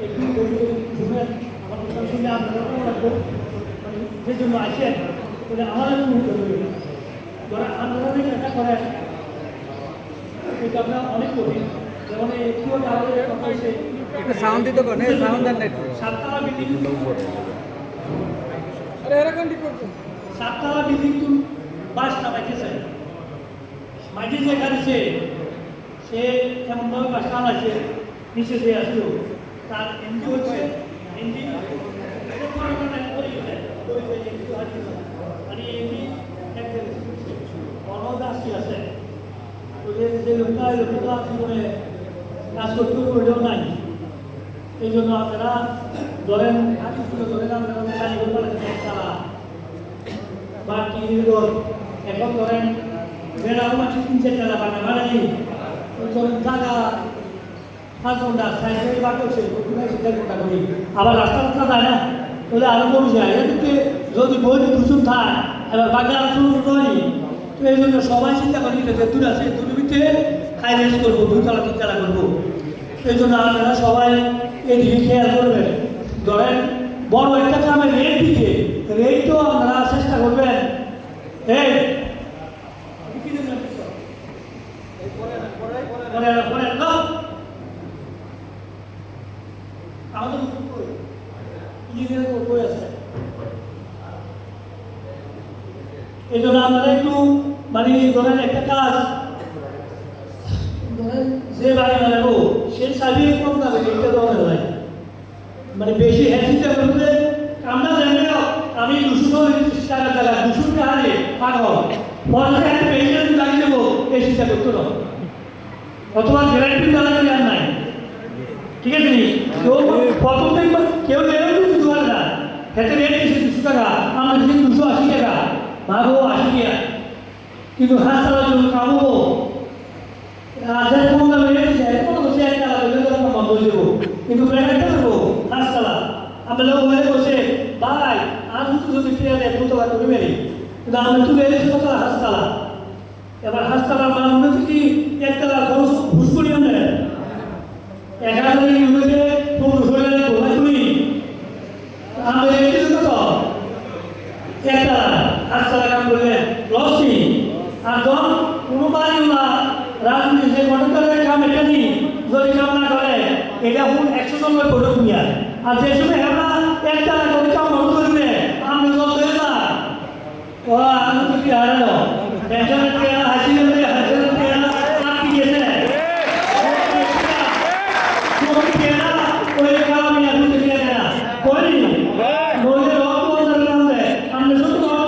একটু ঘুমের আমার কথা শুনে আপনারাও রাখবো মানে যে জন্য আসেন বলে আমাদের মুহূর্ত রইল যারা আন্দোলনের একটা করেন এটা আপনার অনেক কঠিন যেমন একটু আমাদের কথা হয়েছে একটা সাউন্ড দিতে পারেন সাউন্ড দেন না একটু সাততলা বিল্ডিং আরে এরকম ঠিক করতো সাততলা বিল্ডিং তো বাস না বাইতেছে মাঝে যে গাড়িছে সে এমনভাবে বাস চালাচ্ছে নিচে যে আসলো তার এমডি হচ্ছে এমডি মানে এমনি একজন অনদাসী আছে ওদের যে লোকটা জীবনে কাজ করতে ওইটাও নাই এই জন্য আপনারা ধরেন ধরেন আপনারা কারিগর পাঠাচ্ছেন তারা বা টিভির এখন ধরেন বেড়াও মাঠে 3-4 টাকা পাঠায় মানে ধরেন জায়গা 5 ঘন্টা সাইকেল বা করছে 4 ঘন্টা করি আবার রাস্তা যায় না তাহলে আরো কমে যায় এদিকে যদি বই দুজন থাকে এবার বাগান শুরু করি তো এই জন্য সবাই চিন্তা করি যে দূর আছে দূরের ভিতরে হাই রেঞ্জ করবো 2 তলা 3 তলা করবো এই জন্য আপনারা সবাই এদিকে খেয়াল করবেন ধরেন বড় একটা গ্রামের রেট দিকে রেট তো আপনারা চেষ্টা করবেন এই আমাদের ইঞ্জিনিয়ারিং বই আছে এই জন্য আপনারা একটু মানে ধরেন একটা কাজ ধরেন যে বাড়ি বানাবো সেই সার্ভিস কম যাবে এটা দেওয়া হয় মানে বেশি হ্যাসিটা করলে আমরা জানলেও আমি 200 টাকা 200 টাকা হারে পাঠাবো পরে একটা পেশেন্ট লাগিয়ে দেবো এই চিন্তা করতো না অথবা গ্যারান্টি চালাতে আর নাই ঠিক আছে নি কেউ প্রথম থেকে কেউ নেবে 200 টাকা এতে রেট দিচ্ছে 200 টাকা আমরা দিচ্ছি 280 টাকা ভাবো 80 টাকা কিন্তু হাসপাতালের জন্য কামবো আজ কম দামে রেট দিচ্ছে কোনো বসে একটা আমরা বন্ধ দেবো কিন্তু প্রাইভেটটা দেবো হাসপাতাল আপনারা ওখানে বসে ভাই আর যদি ফিরে দেয় 2 টাকা করে মেরে কিন্তু আমি তুলে এনেছি কত হাসপাতাল এবার হাসপাতাল মানে কি একটা খরচ ঘুষ করি আমরা 11,000 ইউনিটে 1500 টাকা ঘোরা করি আমরা এটি কত একটা হাসপাতাল কাম করলে লস নেই আর যখন কোনো বাড়ি না রাজনীতি যে গণতন্ত্রের কাম এটা নেই যদি কাম না করে এটা এখন 100 জন লোক করে নিয়ে আর যে সময় আমরা একটা করে কাম বন্ধ করবে আমরা যত না ও আমি কি হারানো টেনশন হাসি